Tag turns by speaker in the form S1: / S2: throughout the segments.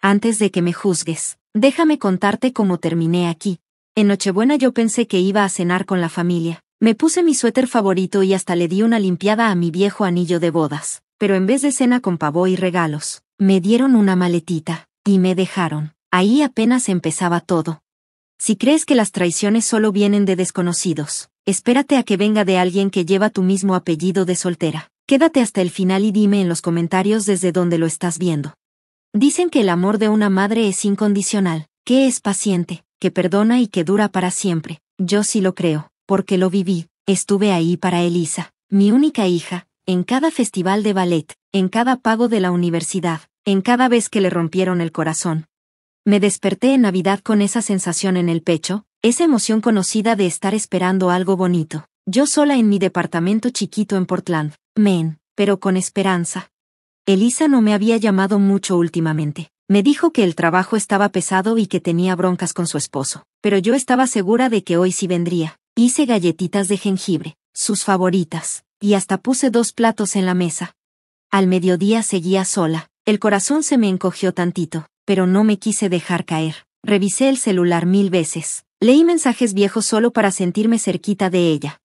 S1: Antes de que me juzgues, déjame contarte cómo terminé aquí. En Nochebuena yo pensé que iba a cenar con la familia. Me puse mi suéter favorito y hasta le di una limpiada a mi viejo anillo de bodas. Pero en vez de cena con pavo y regalos, me dieron una maletita, y me dejaron. Ahí apenas empezaba todo. Si crees que las traiciones solo vienen de desconocidos, espérate a que venga de alguien que lleva tu mismo apellido de soltera. Quédate hasta el final y dime en los comentarios desde dónde lo estás viendo. Dicen que el amor de una madre es incondicional, que es paciente, que perdona y que dura para siempre. Yo sí lo creo, porque lo viví. Estuve ahí para Elisa, mi única hija, en cada festival de ballet, en cada pago de la universidad, en cada vez que le rompieron el corazón. Me desperté en Navidad con esa sensación en el pecho, esa emoción conocida de estar esperando algo bonito. Yo sola en mi departamento chiquito en Portland, Maine, pero con esperanza. Elisa no me había llamado mucho últimamente. Me dijo que el trabajo estaba pesado y que tenía broncas con su esposo, pero yo estaba segura de que hoy sí vendría. Hice galletitas de jengibre, sus favoritas, y hasta puse 2 platos en la mesa. Al mediodía seguía sola, el corazón se me encogió tantito, pero no me quise dejar caer. Revisé el celular 1000 veces, leí mensajes viejos solo para sentirme cerquita de ella.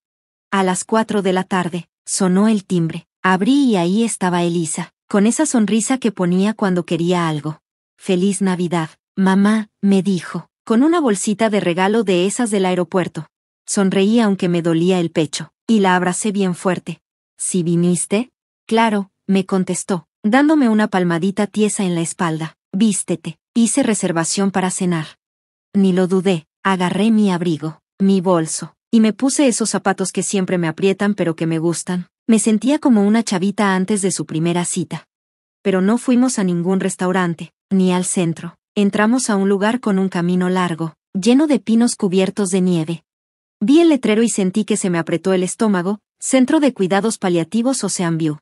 S1: A las 4 de la tarde, sonó el timbre, abrí y ahí estaba Elisa, con esa sonrisa que ponía cuando quería algo. «Feliz Navidad, mamá», me dijo, con una bolsita de regalo de esas del aeropuerto. Sonreí aunque me dolía el pecho, y la abracé bien fuerte. «¿Sí viniste?» «Claro», me contestó, dándome una palmadita tiesa en la espalda. «Vístete, hice reservación para cenar». Ni lo dudé, agarré mi abrigo, mi bolso, y me puse esos zapatos que siempre me aprietan pero que me gustan. Me sentía como una chavita antes de su primera cita. Pero no fuimos a ningún restaurante, ni al centro. Entramos a un lugar con un camino largo, lleno de pinos cubiertos de nieve. Vi el letrero y sentí que se me apretó el estómago, Centro de Cuidados Paliativos Ocean View.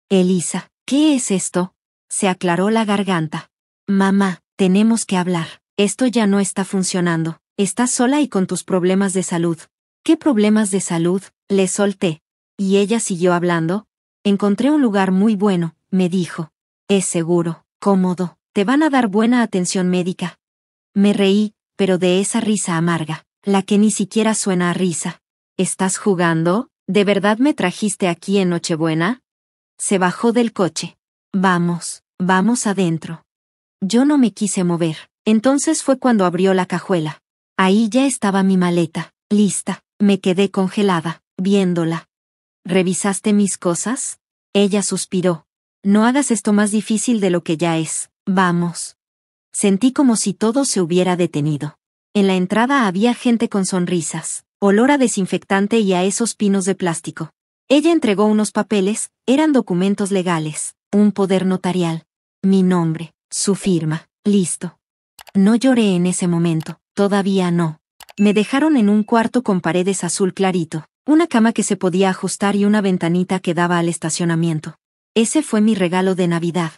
S1: «Elisa, ¿qué es esto?» Se aclaró la garganta. «Mamá, tenemos que hablar. Esto ya no está funcionando. Estás sola y con tus problemas de salud». «¿Qué problemas de salud?», le solté. Y ella siguió hablando. «Encontré un lugar muy bueno», me dijo. «Es seguro, cómodo, te van a dar buena atención médica». Me reí, pero de esa risa amarga, la que ni siquiera suena a risa. «¿Estás jugando? ¿De verdad me trajiste aquí en Nochebuena?» Se bajó del coche. «Vamos, vamos adentro». Yo no me quise mover. Entonces fue cuando abrió la cajuela. Ahí ya estaba mi maleta, lista. Me quedé congelada, viéndola. «¿Revisaste mis cosas?» Ella suspiró. «No hagas esto más difícil de lo que ya es. Vamos». Sentí como si todo se hubiera detenido. En la entrada había gente con sonrisas, olor a desinfectante y a esos pinos de plástico. Ella entregó unos papeles, eran documentos legales, un poder notarial. Mi nombre, su firma, listo. No lloré en ese momento, todavía no. Me dejaron en un cuarto con paredes azul clarito, una cama que se podía ajustar y una ventanita que daba al estacionamiento. Ese fue mi regalo de Navidad.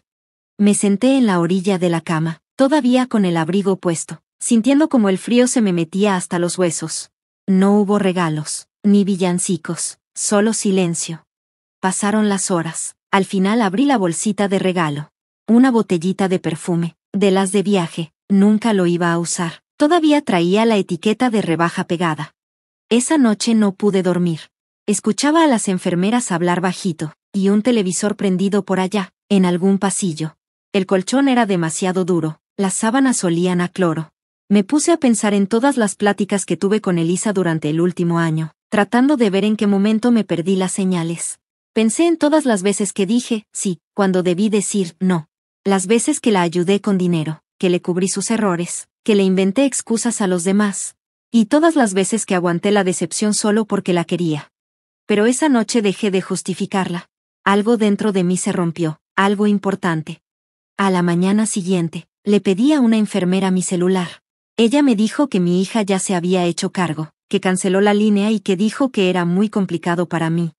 S1: Me senté en la orilla de la cama, todavía con el abrigo puesto, sintiendo como el frío se me metía hasta los huesos. No hubo regalos, ni villancicos, solo silencio. Pasaron las horas. Al final abrí la bolsita de regalo. Una botellita de perfume, de las de viaje, nunca lo iba a usar. Todavía traía la etiqueta de rebaja pegada. Esa noche no pude dormir. Escuchaba a las enfermeras hablar bajito, y un televisor prendido por allá, en algún pasillo. El colchón era demasiado duro, las sábanas olían a cloro. Me puse a pensar en todas las pláticas que tuve con Elisa durante el último año, tratando de ver en qué momento me perdí las señales. Pensé en todas las veces que dije sí, cuando debí decir no. Las veces que la ayudé con dinero, que le cubrí sus errores, que le inventé excusas a los demás. Y todas las veces que aguanté la decepción solo porque la quería. Pero esa noche dejé de justificarla. Algo dentro de mí se rompió, algo importante. A la mañana siguiente, le pedí a una enfermera mi celular. Ella me dijo que mi hija ya se había hecho cargo, que canceló la línea y que dijo que era muy complicado para mí.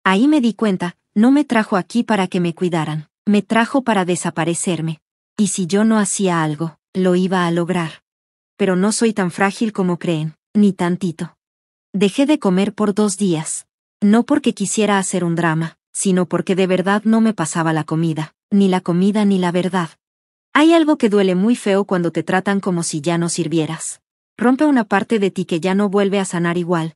S1: Ahí me di cuenta, no me trajo aquí para que me cuidaran, me trajo para desaparecerme. Y si yo no hacía algo, lo iba a lograr. Pero no soy tan frágil como creen, ni tantito. Dejé de comer por 2 días. No porque quisiera hacer un drama, sino porque de verdad no me pasaba la comida, ni la verdad. Hay algo que duele muy feo cuando te tratan como si ya no sirvieras. Rompe una parte de ti que ya no vuelve a sanar igual.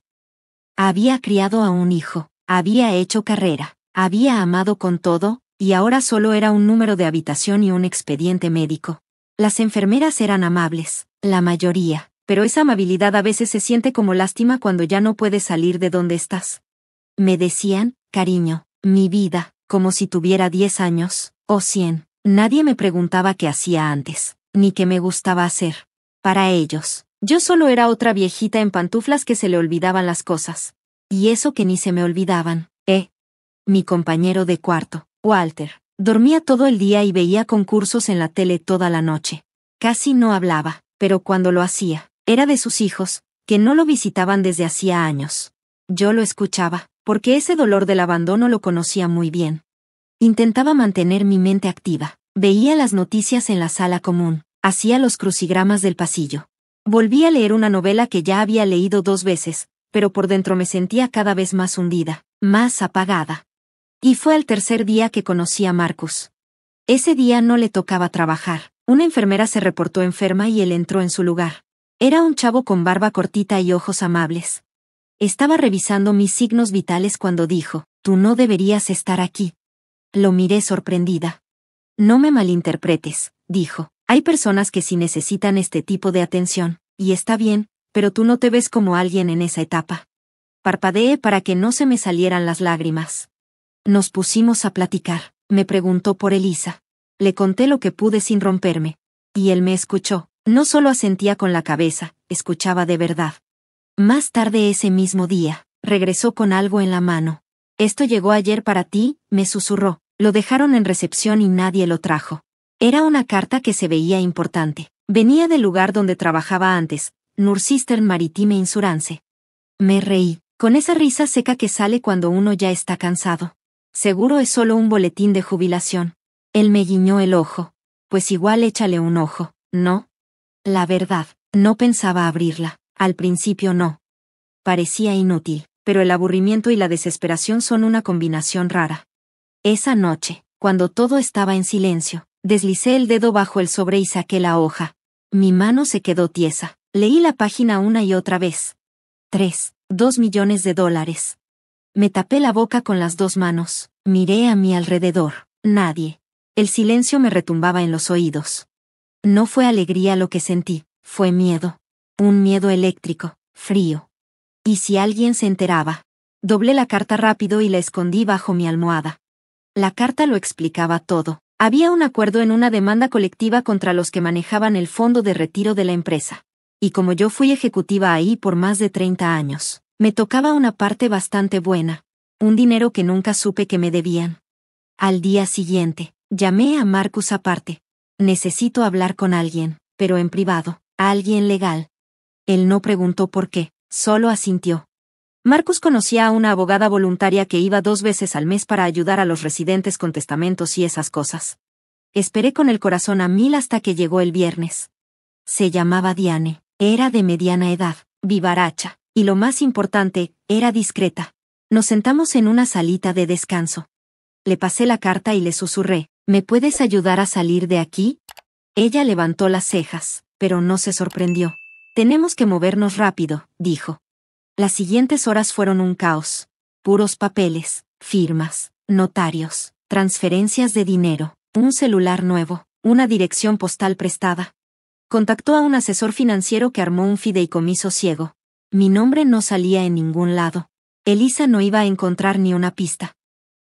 S1: Había criado a un hijo, había hecho carrera, había amado con todo, y ahora solo era un número de habitación y un expediente médico. Las enfermeras eran amables, la mayoría, pero esa amabilidad a veces se siente como lástima cuando ya no puedes salir de donde estás. Me decían, cariño, mi vida, como si tuviera 10 años, o 100. Nadie me preguntaba qué hacía antes, ni qué me gustaba hacer. Para ellos, yo solo era otra viejita en pantuflas que se le olvidaban las cosas. Y eso que ni se me olvidaban, Mi compañero de cuarto, Walter, dormía todo el día y veía concursos en la tele toda la noche. Casi no hablaba, pero cuando lo hacía, era de sus hijos, que no lo visitaban desde hacía años. Yo lo escuchaba, porque ese dolor del abandono lo conocía muy bien. Intentaba mantener mi mente activa, veía las noticias en la sala común, hacía los crucigramas del pasillo. Volví a leer una novela que ya había leído 2 veces, pero por dentro me sentía cada vez más hundida, más apagada. Y fue al tercer día que conocí a Marcus. Ese día no le tocaba trabajar, una enfermera se reportó enferma y él entró en su lugar. Era un chavo con barba cortita y ojos amables. Estaba revisando mis signos vitales cuando dijo, «Tú no deberías estar aquí». Lo miré sorprendida. «No me malinterpretes», dijo. «Hay personas que sí necesitan este tipo de atención, y está bien, pero tú no te ves como alguien en esa etapa». Parpadeé para que no se me salieran las lágrimas. Nos pusimos a platicar. Me preguntó por Elisa. Le conté lo que pude sin romperme. Y él me escuchó. No solo asentía con la cabeza, escuchaba de verdad. Más tarde ese mismo día, regresó con algo en la mano. «Esto llegó ayer para ti», me susurró. Lo dejaron en recepción y nadie lo trajo. Era una carta que se veía importante. Venía del lugar donde trabajaba antes, Northeastern Maritime Insurance. Me reí, con esa risa seca que sale cuando uno ya está cansado. Seguro es solo un boletín de jubilación. Él me guiñó el ojo. Pues igual échale un ojo, ¿no? La verdad, no pensaba abrirla. Al principio no. Parecía inútil, pero el aburrimiento y la desesperación son una combinación rara. Esa noche, cuando todo estaba en silencio, deslicé el dedo bajo el sobre y saqué la hoja. Mi mano se quedó tiesa. Leí la página una y otra vez. 2 millones de dólares. Me tapé la boca con las 2 manos. Miré a mi alrededor. Nadie. El silencio me retumbaba en los oídos. No fue alegría lo que sentí, fue miedo. Un miedo eléctrico, frío. ¿Y si alguien se enteraba? Doblé la carta rápido y la escondí bajo mi almohada. La carta lo explicaba todo. Había un acuerdo en una demanda colectiva contra los que manejaban el fondo de retiro de la empresa. Y como yo fui ejecutiva ahí por más de 30 años, me tocaba una parte bastante buena. Un dinero que nunca supe que me debían. Al día siguiente, llamé a Marcus aparte. «Necesito hablar con alguien, pero en privado, a alguien legal». Él no preguntó por qué, solo asintió. Marcus conocía a una abogada voluntaria que iba 2 veces al mes para ayudar a los residentes con testamentos y esas cosas. Esperé con el corazón a 1000 hasta que llegó el viernes. Se llamaba Diane, era de mediana edad, vivaracha, y lo más importante, era discreta. Nos sentamos en una salita de descanso. Le pasé la carta y le susurré, «¿Me puedes ayudar a salir de aquí?». Ella levantó las cejas, pero no se sorprendió. «Tenemos que movernos rápido», dijo. Las siguientes horas fueron un caos. Puros papeles, firmas, notarios, transferencias de dinero, un celular nuevo, una dirección postal prestada. Contactó a un asesor financiero que armó un fideicomiso ciego. Mi nombre no salía en ningún lado. Elisa no iba a encontrar ni una pista.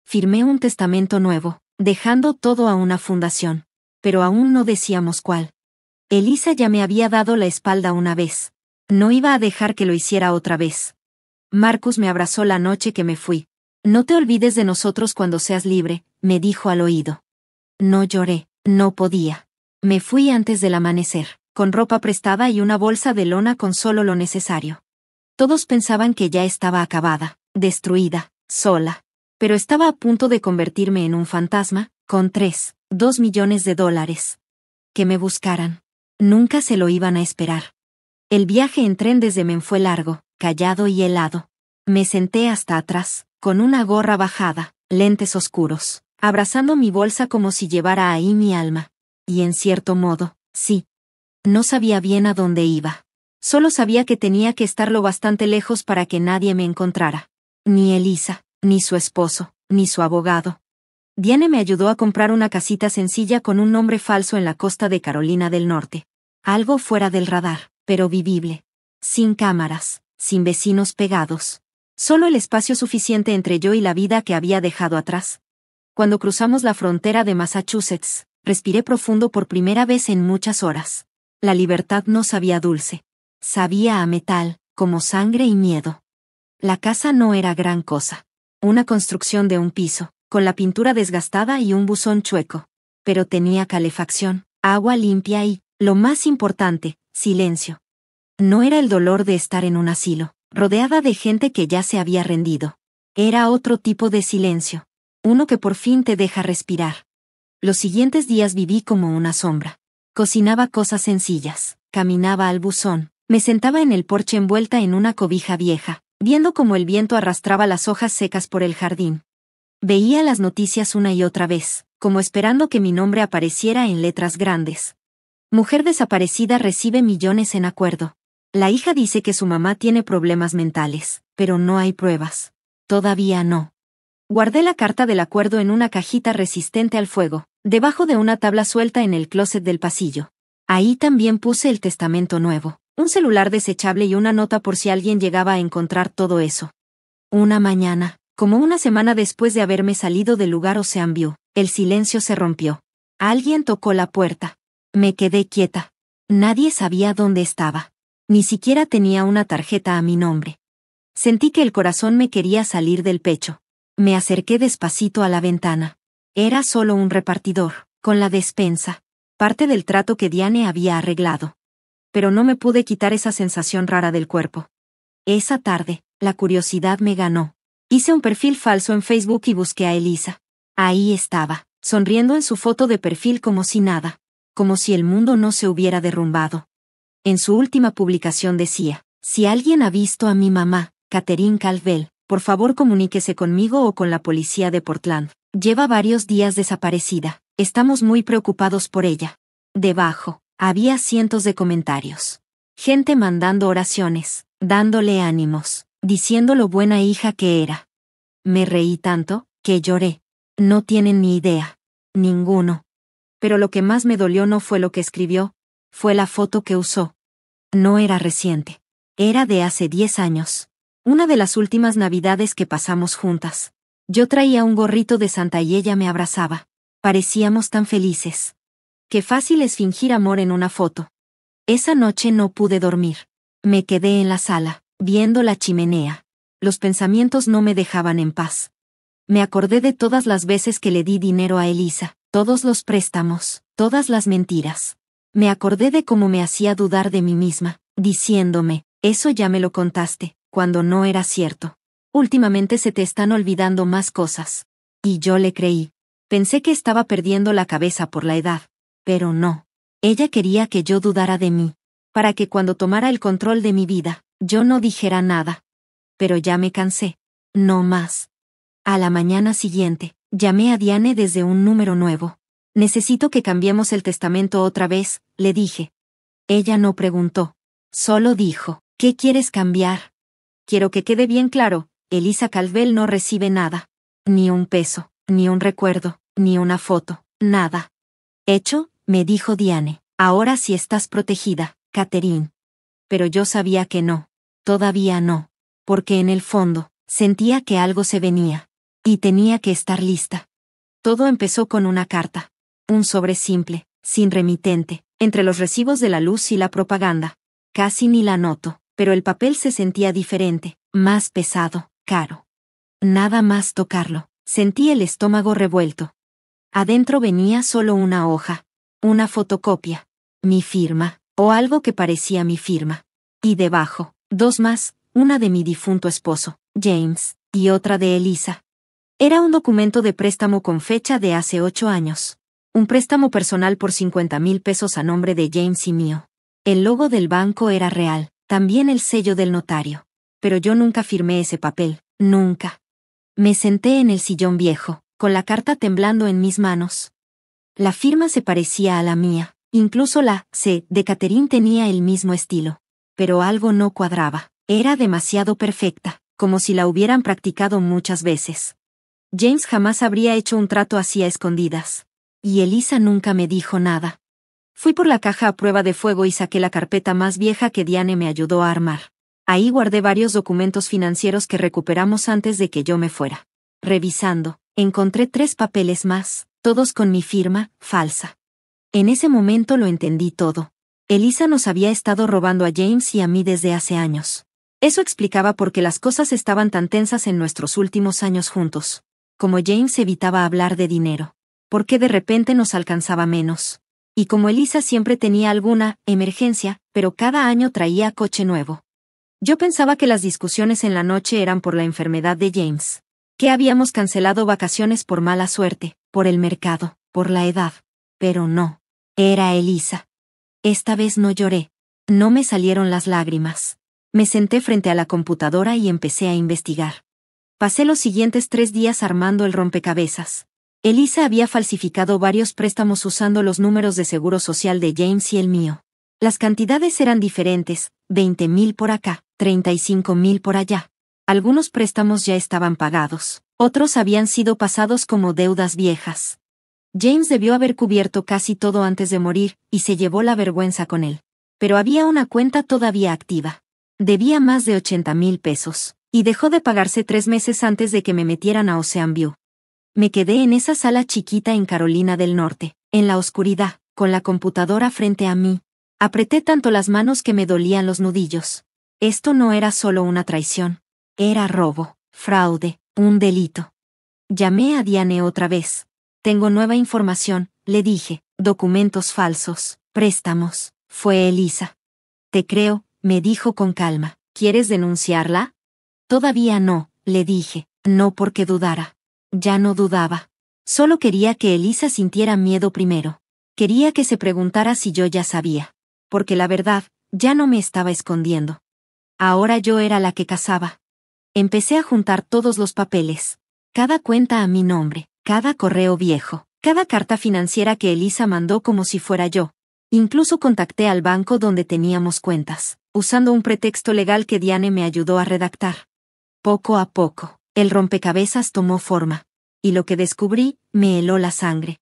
S1: Firmé un testamento nuevo, dejando todo a una fundación. Pero aún no decíamos cuál. Elisa ya me había dado la espalda una vez. No iba a dejar que lo hiciera otra vez. Marcus me abrazó la noche que me fui. «No te olvides de nosotros cuando seas libre», me dijo al oído. No lloré, no podía. Me fui antes del amanecer, con ropa prestada y una bolsa de lona con solo lo necesario. Todos pensaban que ya estaba acabada, destruida, sola. Pero estaba a punto de convertirme en un fantasma, con 2 millones de dólares. Que me buscaran. Nunca se lo iban a esperar. El viaje en tren desde Men fue largo, callado y helado. Me senté hasta atrás, con una gorra bajada, lentes oscuros, abrazando mi bolsa como si llevara ahí mi alma. Y en cierto modo, sí. No sabía bien a dónde iba. Solo sabía que tenía que estar lo bastante lejos para que nadie me encontrara. Ni Elisa, ni su esposo, ni su abogado. Diane me ayudó a comprar una casita sencilla con un nombre falso en la costa de Carolina del Norte. Algo fuera del radar, pero vivible. Sin cámaras, sin vecinos pegados. Solo el espacio suficiente entre yo y la vida que había dejado atrás. Cuando cruzamos la frontera de Massachusetts, respiré profundo por primera vez en muchas horas. La libertad no sabía dulce. Sabía a metal, como sangre y miedo. La casa no era gran cosa. Una construcción de un piso, con la pintura desgastada y un buzón chueco. Pero tenía calefacción, agua limpia y, lo más importante, silencio. No era el dolor de estar en un asilo, rodeada de gente que ya se había rendido. Era otro tipo de silencio. Uno que por fin te deja respirar. Los siguientes días viví como una sombra. Cocinaba cosas sencillas, caminaba al buzón, me sentaba en el porche envuelta en una cobija vieja, viendo cómo el viento arrastraba las hojas secas por el jardín. Veía las noticias una y otra vez, como esperando que mi nombre apareciera en letras grandes. Mujer desaparecida recibe millones en acuerdo. La hija dice que su mamá tiene problemas mentales, pero no hay pruebas. Todavía no. Guardé la carta del acuerdo en una cajita resistente al fuego, debajo de una tabla suelta en el closet del pasillo. Ahí también puse el testamento nuevo, un celular desechable y una nota por si alguien llegaba a encontrar todo eso. Una mañana, como una semana después de haberme salido del lugar Ocean View, el silencio se rompió. Alguien tocó la puerta. Me quedé quieta. Nadie sabía dónde estaba. Ni siquiera tenía una tarjeta a mi nombre. Sentí que el corazón me quería salir del pecho. Me acerqué despacito a la ventana. Era solo un repartidor, con la despensa, parte del trato que Diane había arreglado. Pero no me pude quitar esa sensación rara del cuerpo. Esa tarde, la curiosidad me ganó. Hice un perfil falso en Facebook y busqué a Elisa. Ahí estaba, sonriendo en su foto de perfil como si nada, como si el mundo no se hubiera derrumbado. En su última publicación decía, si alguien ha visto a mi mamá, Catherine Caldwell, por favor comuníquese conmigo o con la policía de Portland. Lleva varios días desaparecida. Estamos muy preocupados por ella. Debajo, había cientos de comentarios. Gente mandando oraciones, dándole ánimos, diciendo lo buena hija que era. Me reí tanto, que lloré. No tienen ni idea. Ninguno. Pero lo que más me dolió no fue lo que escribió, fue la foto que usó. No era reciente. Era de hace 10 años. Una de las últimas navidades que pasamos juntas. Yo traía un gorrito de Santa y ella me abrazaba. Parecíamos tan felices. Qué fácil es fingir amor en una foto. Esa noche no pude dormir. Me quedé en la sala, viendo la chimenea. Los pensamientos no me dejaban en paz. Me acordé de todas las veces que le di dinero a Elisa, todos los préstamos, todas las mentiras. Me acordé de cómo me hacía dudar de mí misma, diciéndome, eso ya me lo contaste, cuando no era cierto. Últimamente se te están olvidando más cosas. Y yo le creí. Pensé que estaba perdiendo la cabeza por la edad. Pero no. Ella quería que yo dudara de mí. Para que cuando tomara el control de mi vida, yo no dijera nada. Pero ya me cansé. No más. A la mañana siguiente, llamé a Diane desde un número nuevo. Necesito que cambiemos el testamento otra vez, le dije. Ella no preguntó. Solo dijo, ¿qué quieres cambiar? Quiero que quede bien claro, Elisa Caldwell no recibe nada. Ni un peso, ni un recuerdo, ni una foto, nada. Hecho, me dijo Diane, ahora sí estás protegida, Catherine. Pero yo sabía que no. Todavía no. Porque en el fondo, sentía que algo se venía. Y tenía que estar lista. Todo empezó con una carta. Un sobre simple, sin remitente, entre los recibos de la luz y la propaganda. Casi ni la noto, pero el papel se sentía diferente, más pesado, caro. Nada más tocarlo, sentí el estómago revuelto. Adentro venía solo una hoja, una fotocopia, mi firma, o algo que parecía mi firma. Y debajo, 2 más, una de mi difunto esposo, James, y otra de Elisa. Era un documento de préstamo con fecha de hace 8 años. Un préstamo personal por 50,000 pesos a nombre de James y mío. El logo del banco era real, también el sello del notario. Pero yo nunca firmé ese papel, nunca. Me senté en el sillón viejo, con la carta temblando en mis manos. La firma se parecía a la mía. Incluso la C de Catherine tenía el mismo estilo. Pero algo no cuadraba. Era demasiado perfecta, como si la hubieran practicado muchas veces. James jamás habría hecho un trato así a escondidas. Y Elisa nunca me dijo nada. Fui por la caja a prueba de fuego y saqué la carpeta más vieja que Diane me ayudó a armar. Ahí guardé varios documentos financieros que recuperamos antes de que yo me fuera. Revisando, encontré 3 papeles más, todos con mi firma, falsa. En ese momento lo entendí todo. Elisa nos había estado robando a James y a mí desde hace años. Eso explicaba por qué las cosas estaban tan tensas en nuestros últimos años juntos. Como James evitaba hablar de dinero. Por qué de repente nos alcanzaba menos. Y como Elisa siempre tenía alguna emergencia, pero cada año traía coche nuevo. Yo pensaba que las discusiones en la noche eran por la enfermedad de James. Que habíamos cancelado vacaciones por mala suerte, por el mercado, por la edad. Pero no. Era Elisa. Esta vez no lloré. No me salieron las lágrimas. Me senté frente a la computadora y empecé a investigar. Pasé los siguientes 3 días armando el rompecabezas. Elisa había falsificado varios préstamos usando los números de seguro social de James y el mío. Las cantidades eran diferentes, 20,000 por acá, 35,000 por allá. Algunos préstamos ya estaban pagados, otros habían sido pasados como deudas viejas. James debió haber cubierto casi todo antes de morir, y se llevó la vergüenza con él. Pero había una cuenta todavía activa. Debía más de 80,000 pesos, y dejó de pagarse 3 meses antes de que me metieran a Ocean View. Me quedé en esa sala chiquita en Carolina del Norte, en la oscuridad, con la computadora frente a mí. Apreté tanto las manos que me dolían los nudillos. Esto no era solo una traición. Era robo, fraude, un delito. Llamé a Diane otra vez. Tengo nueva información, le dije, documentos falsos, préstamos. Fue Elisa. Te creo, me dijo con calma. ¿Quieres denunciarla? Todavía no, le dije, no porque dudara. Ya no dudaba. Solo quería que Elisa sintiera miedo primero. Quería que se preguntara si yo ya sabía. Porque la verdad, ya no me estaba escondiendo. Ahora yo era la que cazaba. Empecé a juntar todos los papeles. Cada cuenta a mi nombre, cada correo viejo, cada carta financiera que Elisa mandó como si fuera yo. Incluso contacté al banco donde teníamos cuentas, usando un pretexto legal que Diane me ayudó a redactar. Poco a poco, el rompecabezas tomó forma. Y lo que descubrí, me heló la sangre.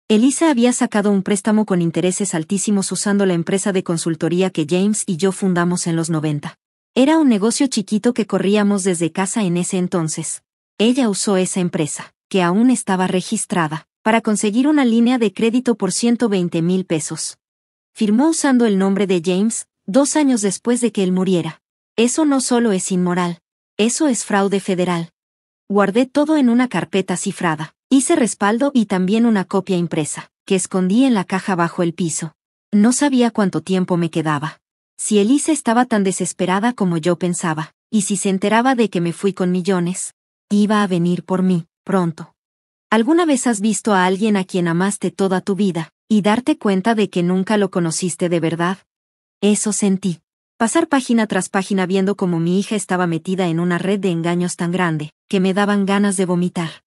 S1: Elisa había sacado un préstamo con intereses altísimos usando la empresa de consultoría que James y yo fundamos en los 90. Era un negocio chiquito que corríamos desde casa en ese entonces. Ella usó esa empresa, que aún estaba registrada, para conseguir una línea de crédito por 120,000 pesos. Firmó usando el nombre de James, 2 años después de que él muriera. Eso no solo es inmoral. Eso es fraude federal. Guardé todo en una carpeta cifrada. Hice respaldo y también una copia impresa, que escondí en la caja bajo el piso. No sabía cuánto tiempo me quedaba. Si Elisa estaba tan desesperada como yo pensaba, y si se enteraba de que me fui con millones, iba a venir por mí, pronto. ¿Alguna vez has visto a alguien a quien amaste toda tu vida, y darte cuenta de que nunca lo conociste de verdad? Eso sentí. Pasar página tras página viendo cómo mi hija estaba metida en una red de engaños tan grande, que me daban ganas de vomitar.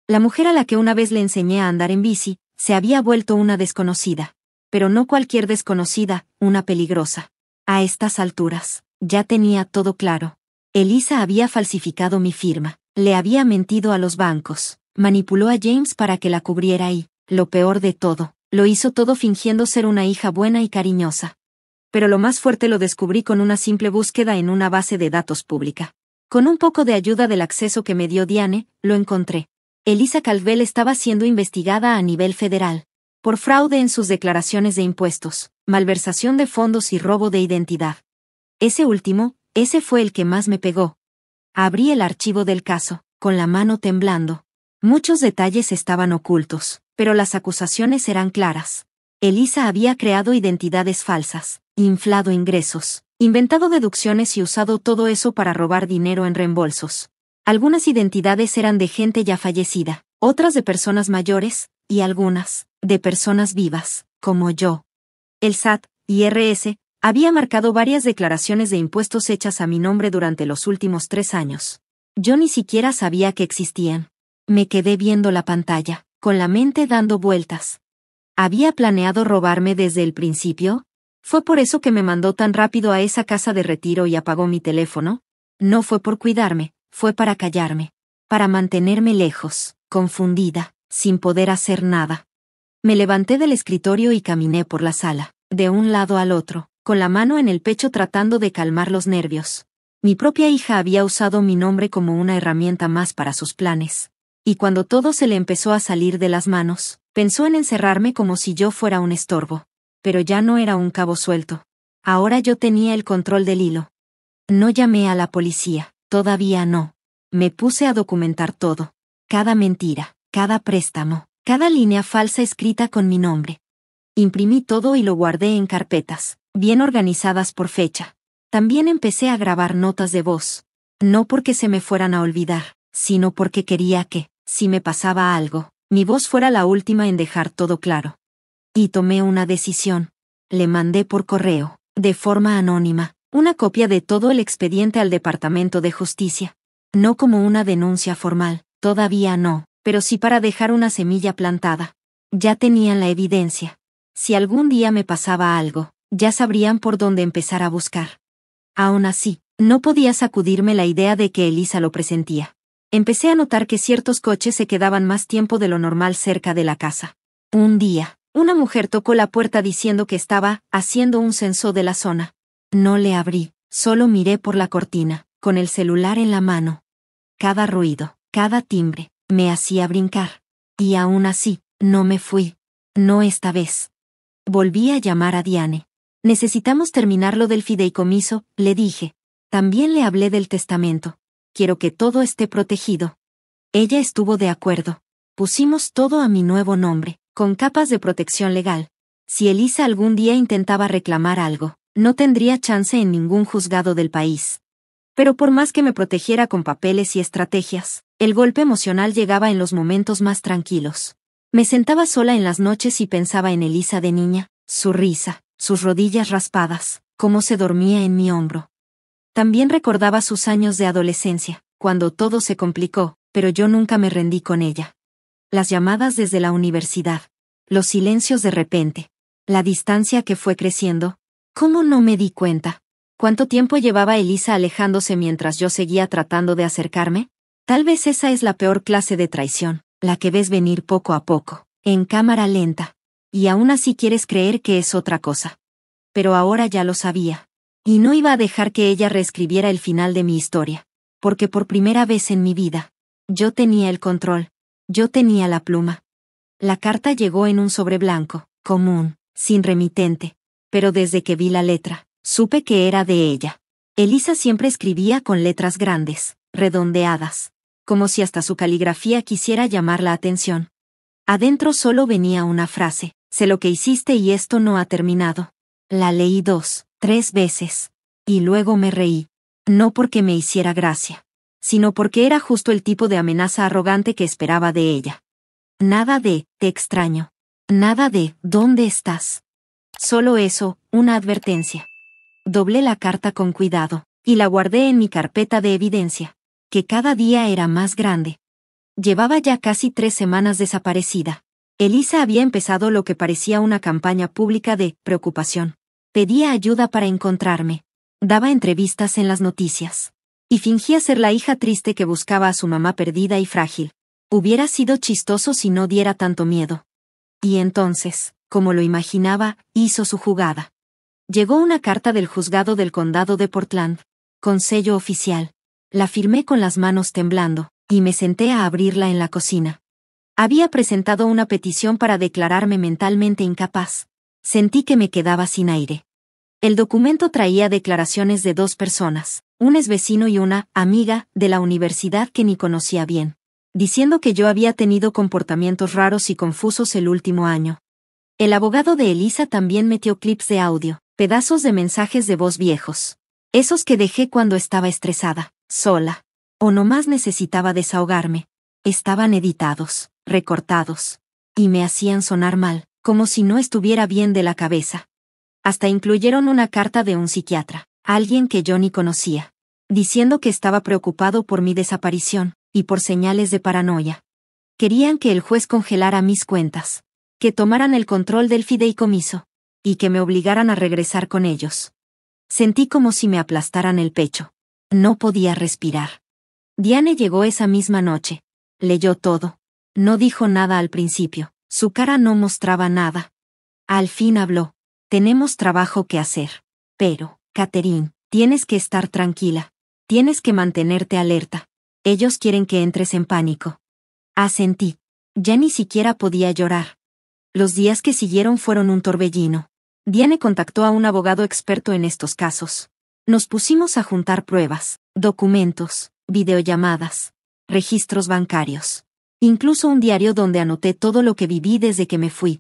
S1: La mujer a la que una vez le enseñé a andar en bici, se había vuelto una desconocida. Pero no cualquier desconocida, una peligrosa. A estas alturas, ya tenía todo claro. Elisa había falsificado mi firma, le había mentido a los bancos, manipuló a James para que la cubriera y, lo peor de todo, lo hizo todo fingiendo ser una hija buena y cariñosa. Pero lo más fuerte lo descubrí con una simple búsqueda en una base de datos pública. Con un poco de ayuda del acceso que me dio Diane, lo encontré. Elisa Calvel estaba siendo investigada a nivel federal, por fraude en sus declaraciones de impuestos, malversación de fondos y robo de identidad. Ese último, ese fue el que más me pegó. Abrí el archivo del caso, con la mano temblando. Muchos detalles estaban ocultos, pero las acusaciones eran claras. Elisa había creado identidades falsas, inflado ingresos, inventado deducciones y usado todo eso para robar dinero en reembolsos. Algunas identidades eran de gente ya fallecida, otras de personas mayores, y algunas, de personas vivas, como yo. El SAT, IRS, había marcado varias declaraciones de impuestos hechas a mi nombre durante los últimos 3 años. Yo ni siquiera sabía que existían. Me quedé viendo la pantalla, con la mente dando vueltas. ¿Había planeado robarme desde el principio? ¿Fue por eso que me mandó tan rápido a esa casa de retiro y apagó mi teléfono? No fue por cuidarme, fue para callarme. Para mantenerme lejos, confundida, sin poder hacer nada. Me levanté del escritorio y caminé por la sala, de un lado al otro, con la mano en el pecho tratando de calmar los nervios. Mi propia hija había usado mi nombre como una herramienta más para sus planes. Y cuando todo se le empezó a salir de las manos, pensó en encerrarme como si yo fuera un estorbo. Pero ya no era un cabo suelto. Ahora yo tenía el control del hilo. No llamé a la policía, todavía no. Me puse a documentar todo. Cada mentira, cada préstamo, cada línea falsa escrita con mi nombre. Imprimí todo y lo guardé en carpetas, bien organizadas por fecha. También empecé a grabar notas de voz. No porque se me fueran a olvidar, sino porque quería que, si me pasaba algo, mi voz fuera la última en dejar todo claro. Y tomé una decisión. Le mandé por correo, de forma anónima, una copia de todo el expediente al Departamento de Justicia. No como una denuncia formal, todavía no, pero sí para dejar una semilla plantada. Ya tenían la evidencia. Si algún día me pasaba algo, ya sabrían por dónde empezar a buscar. Aún así, no podía sacudirme la idea de que Elisa lo presentía. Empecé a notar que ciertos coches se quedaban más tiempo de lo normal cerca de la casa. Un día, una mujer tocó la puerta diciendo que estaba haciendo un censo de la zona. No le abrí, solo miré por la cortina, con el celular en la mano. Cada ruido, cada timbre, me hacía brincar. Y aún así, no me fui. No esta vez. Volví a llamar a Diane. Necesitamos terminar lo del fideicomiso, le dije. También le hablé del testamento. Quiero que todo esté protegido. Ella estuvo de acuerdo. Pusimos todo a mi nuevo nombre, con capas de protección legal. Si Elisa algún día intentaba reclamar algo, no tendría chance en ningún juzgado del país. Pero por más que me protegiera con papeles y estrategias, el golpe emocional llegaba en los momentos más tranquilos. Me sentaba sola en las noches y pensaba en Elisa de niña, su risa, sus rodillas raspadas, cómo se dormía en mi hombro. También recordaba sus años de adolescencia, cuando todo se complicó, pero yo nunca me rendí con ella. Las llamadas desde la universidad, los silencios de repente, la distancia que fue creciendo. ¿Cómo no me di cuenta? ¿Cuánto tiempo llevaba Elisa alejándose mientras yo seguía tratando de acercarme? Tal vez esa es la peor clase de traición, la que ves venir poco a poco, en cámara lenta. Y aún así quieres creer que es otra cosa. Pero ahora ya lo sabía. Y no iba a dejar que ella reescribiera el final de mi historia. Porque por primera vez en mi vida, yo tenía el control. Yo tenía la pluma. La carta llegó en un sobre blanco, común, sin remitente. Pero desde que vi la letra, supe que era de ella. Elisa siempre escribía con letras grandes, redondeadas, como si hasta su caligrafía quisiera llamar la atención. Adentro solo venía una frase: sé lo que hiciste y esto no ha terminado. La leí 2, 3 veces. Y luego me reí. No porque me hiciera gracia, sino porque era justo el tipo de amenaza arrogante que esperaba de ella. Nada de, te extraño. Nada de, ¿dónde estás? Solo eso, una advertencia. Doblé la carta con cuidado, y la guardé en mi carpeta de evidencia, que cada día era más grande. Llevaba ya casi 3 semanas desaparecida. Elisa había empezado lo que parecía una campaña pública de preocupación. Pedía ayuda para encontrarme. Daba entrevistas en las noticias. Y fingía ser la hija triste que buscaba a su mamá perdida y frágil. Hubiera sido chistoso si no diera tanto miedo. Y entonces, como lo imaginaba, hizo su jugada. Llegó una carta del juzgado del condado de Portland, con sello oficial. La firmé con las manos temblando, y me senté a abrirla en la cocina. Había presentado una petición para declararme mentalmente incapaz. Sentí que me quedaba sin aire. El documento traía declaraciones de 2 personas, un exvecino y una amiga de la universidad que ni conocía bien, diciendo que yo había tenido comportamientos raros y confusos el último año. El abogado de Elisa también metió clips de audio, pedazos de mensajes de voz viejos. Esos que dejé cuando estaba estresada, sola, o nomás necesitaba desahogarme. Estaban editados, recortados, y me hacían sonar mal, como si no estuviera bien de la cabeza. Hasta incluyeron una carta de un psiquiatra, alguien que yo ni conocía, diciendo que estaba preocupado por mi desaparición, y por señales de paranoia. Querían que el juez congelara mis cuentas, que tomaran el control del fideicomiso, y que me obligaran a regresar con ellos. Sentí como si me aplastaran el pecho. No podía respirar. Diane llegó esa misma noche. Leyó todo. No dijo nada al principio. Su cara no mostraba nada. Al fin habló. Tenemos trabajo que hacer. Pero, Catherine, tienes que estar tranquila. Tienes que mantenerte alerta. Ellos quieren que entres en pánico. Asentí. Ya ni siquiera podía llorar. Los días que siguieron fueron un torbellino. Diane contactó a un abogado experto en estos casos. Nos pusimos a juntar pruebas, documentos, videollamadas, registros bancarios. Incluso un diario donde anoté todo lo que viví desde que me fui.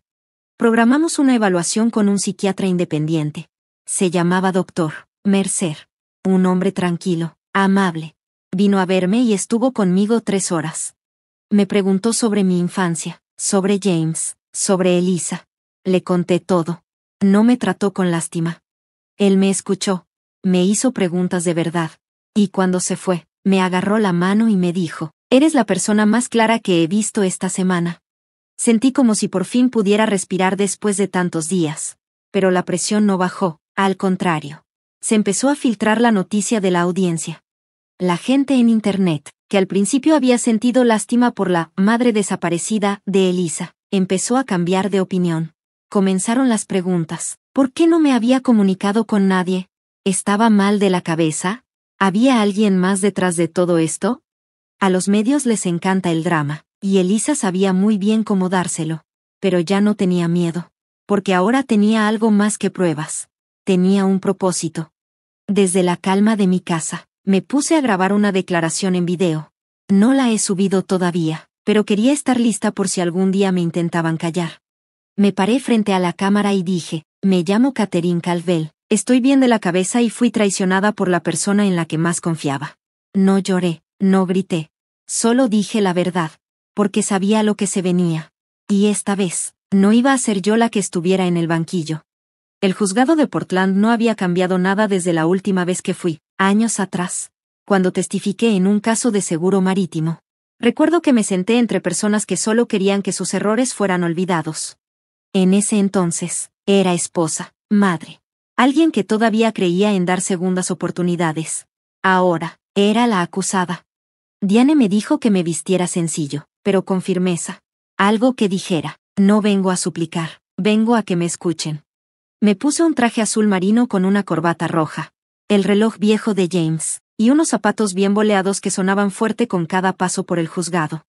S1: Programamos una evaluación con un psiquiatra independiente. Se llamaba Dr. Mercer. Un hombre tranquilo, amable. Vino a verme y estuvo conmigo 3 horas. Me preguntó sobre mi infancia, sobre James, sobre Elisa. Le conté todo. No me trató con lástima. Él me escuchó. Me hizo preguntas de verdad. Y cuando se fue, me agarró la mano y me dijo, «Eres la persona más clara que he visto esta semana». Sentí como si por fin pudiera respirar después de tantos días. Pero la presión no bajó, al contrario. Se empezó a filtrar la noticia de la audiencia. La gente en Internet, que al principio había sentido lástima por la madre desaparecida de Elisa, empezó a cambiar de opinión. Comenzaron las preguntas. ¿Por qué no me había comunicado con nadie? ¿Estaba mal de la cabeza? ¿Había alguien más detrás de todo esto? A los medios les encanta el drama, y Elisa sabía muy bien cómo dárselo. Pero ya no tenía miedo. Porque ahora tenía algo más que pruebas. Tenía un propósito. Desde la calma de mi casa, me puse a grabar una declaración en video. No la he subido todavía, pero quería estar lista por si algún día me intentaban callar. Me paré frente a la cámara y dije, me llamo Catherine Calvel, estoy bien de la cabeza y fui traicionada por la persona en la que más confiaba. No lloré, no grité. Solo dije la verdad, porque sabía lo que se venía. Y esta vez, no iba a ser yo la que estuviera en el banquillo. El juzgado de Portland no había cambiado nada desde la última vez que fui, años atrás, cuando testifiqué en un caso de seguro marítimo. Recuerdo que me senté entre personas que solo querían que sus errores fueran olvidados. En ese entonces, era esposa, madre. Alguien que todavía creía en dar segundas oportunidades. Ahora, era la acusada. Diane me dijo que me vistiera sencillo, pero con firmeza. Algo que dijera, no vengo a suplicar, vengo a que me escuchen. Me puse un traje azul marino con una corbata roja, el reloj viejo de James, y unos zapatos bien boleados que sonaban fuerte con cada paso por el juzgado.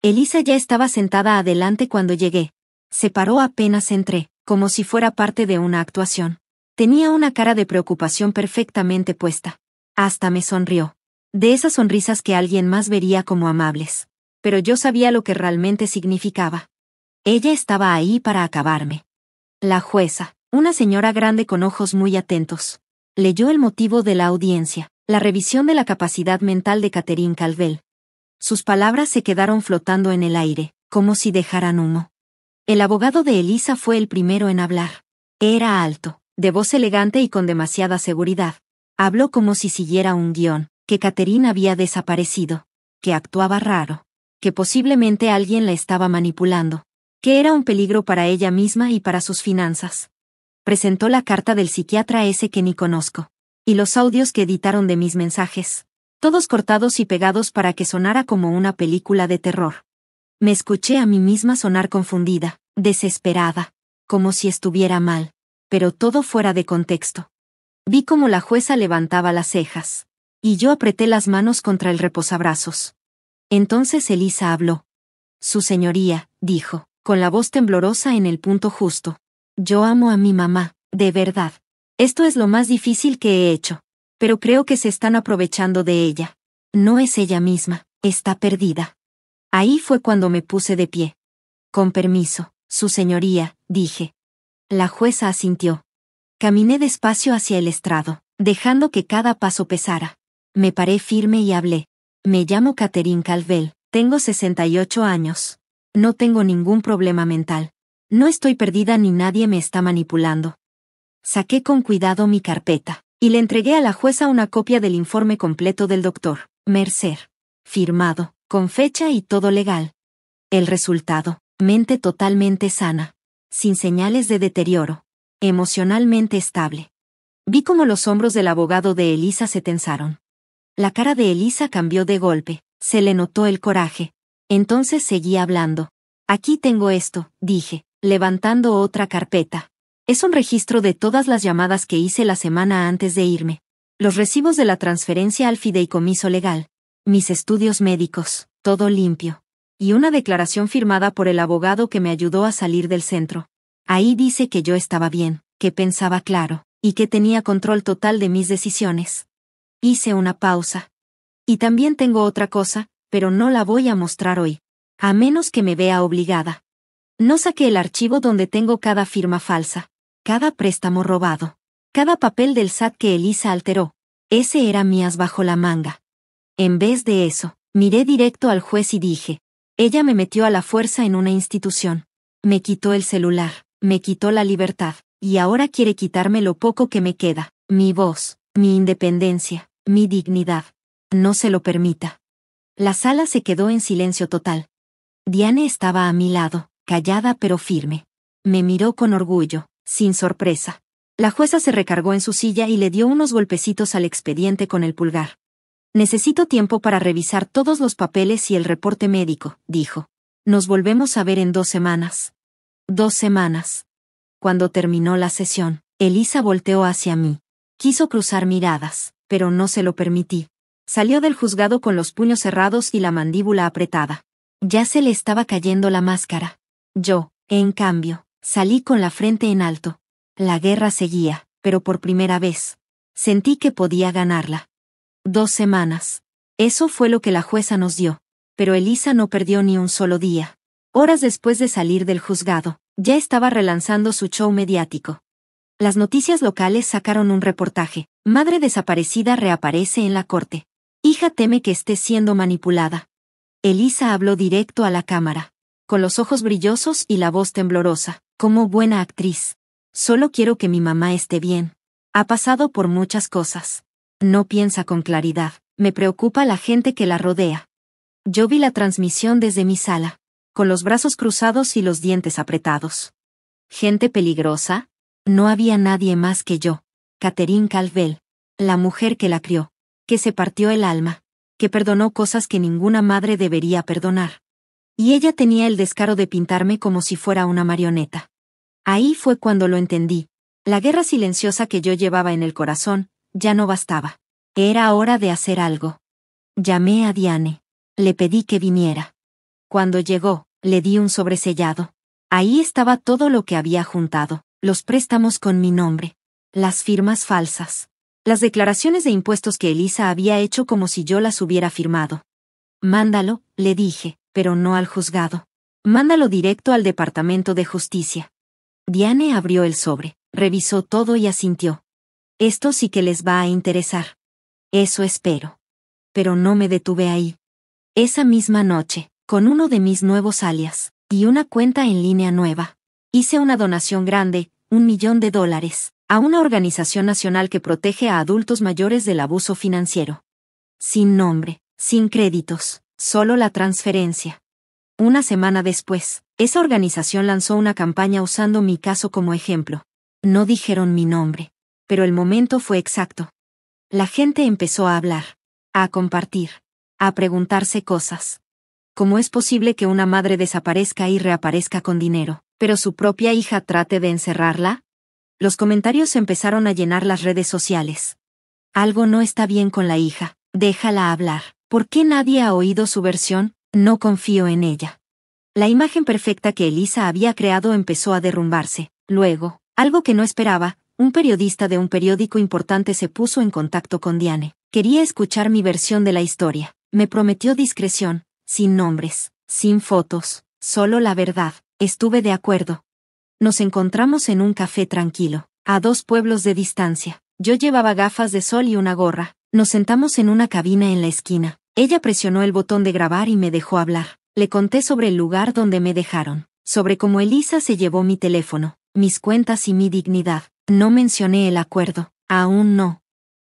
S1: Elisa ya estaba sentada adelante cuando llegué. Se paró apenas entré, como si fuera parte de una actuación. Tenía una cara de preocupación perfectamente puesta. Hasta me sonrió. De esas sonrisas que alguien más vería como amables. Pero yo sabía lo que realmente significaba. Ella estaba ahí para acabarme. La jueza, una señora grande con ojos muy atentos, leyó el motivo de la audiencia, la revisión de la capacidad mental de Catherine Calvel. Sus palabras se quedaron flotando en el aire, como si dejaran humo. El abogado de Elisa fue el primero en hablar. Era alto, de voz elegante y con demasiada seguridad. Habló como si siguiera un guión, que Catherine había desaparecido, que actuaba raro, que posiblemente alguien la estaba manipulando, que era un peligro para ella misma y para sus finanzas. Presentó la carta del psiquiatra ese que ni conozco, y los audios que editaron de mis mensajes, todos cortados y pegados para que sonara como una película de terror. Me escuché a mí misma sonar confundida, desesperada, como si estuviera mal, pero todo fuera de contexto. Vi cómo la jueza levantaba las cejas, y yo apreté las manos contra el reposabrazos. Entonces Elisa habló. Su señoría, dijo, con la voz temblorosa en el punto justo. Yo amo a mi mamá, de verdad. Esto es lo más difícil que he hecho. Pero creo que se están aprovechando de ella. No es ella misma, está perdida. Ahí fue cuando me puse de pie. Con permiso, su señoría, dije. La jueza asintió. Caminé despacio hacia el estrado, dejando que cada paso pesara. Me paré firme y hablé. Me llamo Catherine Calvel, tengo 68 años. No tengo ningún problema mental. No estoy perdida ni nadie me está manipulando. Saqué con cuidado mi carpeta, y le entregué a la jueza una copia del informe completo del doctor Mercer. Firmado, con fecha y todo legal. El resultado, mente totalmente sana. sin señales de deterioro. Emocionalmente estable. Vi cómo los hombros del abogado de Elisa se tensaron. La cara de Elisa cambió de golpe, se le notó el coraje. Entonces seguí hablando. Aquí tengo esto, dije, levantando otra carpeta. Es un registro de todas las llamadas que hice la semana antes de irme. Los recibos de la transferencia al fideicomiso legal. Mis estudios médicos, todo limpio. Y una declaración firmada por el abogado que me ayudó a salir del centro. Ahí dice que yo estaba bien, que pensaba claro, y que tenía control total de mis decisiones. Hice una pausa. Y también tengo otra cosa, pero no la voy a mostrar hoy. A menos que me vea obligada. No saqué el archivo donde tengo cada firma falsa, cada préstamo robado, cada papel del SAT que Elisa alteró. Ese era mi as bajo la manga. En vez de eso, miré directo al juez y dije, ella me metió a la fuerza en una institución. Me quitó el celular, me quitó la libertad, y ahora quiere quitarme lo poco que me queda, mi voz, mi independencia, mi dignidad. No se lo permita. La sala se quedó en silencio total. Diane estaba a mi lado, callada pero firme. Me miró con orgullo, sin sorpresa. La jueza se recargó en su silla y le dio unos golpecitos al expediente con el pulgar. Necesito tiempo para revisar todos los papeles y el reporte médico, dijo. Nos volvemos a ver en 2 semanas. 2 semanas. Cuando terminó la sesión, Elisa volteó hacia mí. Quiso cruzar miradas, pero no se lo permití. Salió del juzgado con los puños cerrados y la mandíbula apretada. Ya se le estaba cayendo la máscara. Yo, en cambio, salí con la frente en alto. La guerra seguía, pero por primera vez. Sentí que podía ganarla. 2 semanas. Eso fue lo que la jueza nos dio. Pero Elisa no perdió ni un solo día. Horas después de salir del juzgado, ya estaba relanzando su show mediático. Las noticias locales sacaron un reportaje. Madre desaparecida reaparece en la corte. Hija teme que esté siendo manipulada. Elisa habló directo a la cámara, con los ojos brillosos y la voz temblorosa, como buena actriz. Solo quiero que mi mamá esté bien. Ha pasado por muchas cosas. No piensa con claridad. Me preocupa la gente que la rodea. Yo vi la transmisión desde mi sala, con los brazos cruzados y los dientes apretados. ¿Gente peligrosa? No había nadie más que yo. Catherine Calvel, la mujer que la crió, que se partió el alma, que perdonó cosas que ninguna madre debería perdonar. Y ella tenía el descaro de pintarme como si fuera una marioneta. Ahí fue cuando lo entendí. La guerra silenciosa que yo llevaba en el corazón, ya no bastaba. Era hora de hacer algo. Llamé a Diane. Le pedí que viniera. Cuando llegó, le di un sobresellado. Ahí estaba todo lo que había juntado, los préstamos con mi nombre, las firmas falsas, las declaraciones de impuestos que Elisa había hecho como si yo las hubiera firmado. Mándalo, le dije, pero no al juzgado. Mándalo directo al Departamento de Justicia. Diane abrió el sobre, revisó todo y asintió. Esto sí que les va a interesar. Eso espero. Pero no me detuve ahí. Esa misma noche, con uno de mis nuevos alias, y una cuenta en línea nueva, hice una donación grande, $1.000.000, a una organización nacional que protege a adultos mayores del abuso financiero. Sin nombre, sin créditos, solo la transferencia. Una semana después, esa organización lanzó una campaña usando mi caso como ejemplo. No dijeron mi nombre, pero el momento fue exacto. La gente empezó a hablar, a compartir, a preguntarse cosas. ¿Cómo es posible que una madre desaparezca y reaparezca con dinero, pero su propia hija trate de encerrarla? Los comentarios empezaron a llenar las redes sociales. Algo no está bien con la hija, déjala hablar. ¿Por qué nadie ha oído su versión? No confío en ella. La imagen perfecta que Elisa había creado empezó a derrumbarse. Luego, algo que no esperaba, un periodista de un periódico importante se puso en contacto con Diane. Quería escuchar mi versión de la historia. Me prometió discreción, sin nombres, sin fotos, solo la verdad. Estuve de acuerdo. Nos encontramos en un café tranquilo, a 2 pueblos de distancia. Yo llevaba gafas de sol y una gorra. Nos sentamos en una cabina en la esquina. Ella presionó el botón de grabar y me dejó hablar. Le conté sobre el lugar donde me dejaron, sobre cómo Elisa se llevó mi teléfono, mis cuentas y mi dignidad. No mencioné el acuerdo, aún no.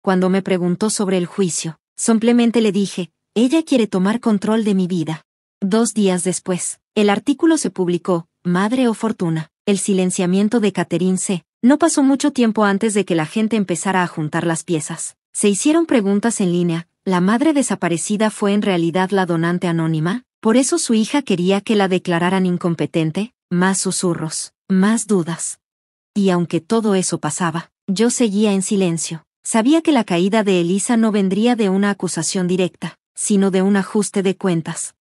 S1: Cuando me preguntó sobre el juicio, simplemente le dije, ella quiere tomar control de mi vida. 2 días después, el artículo se publicó, Madre o Fortuna. El silenciamiento de Catherine C. No pasó mucho tiempo antes de que la gente empezara a juntar las piezas. Se hicieron preguntas en línea. ¿La madre desaparecida fue en realidad la donante anónima? ¿Por eso su hija quería que la declararan incompetente? Más susurros, más dudas. Y aunque todo eso pasaba, yo seguía en silencio. Sabía que la caída de Elisa no vendría de una acusación directa, sino de un ajuste de cuentas.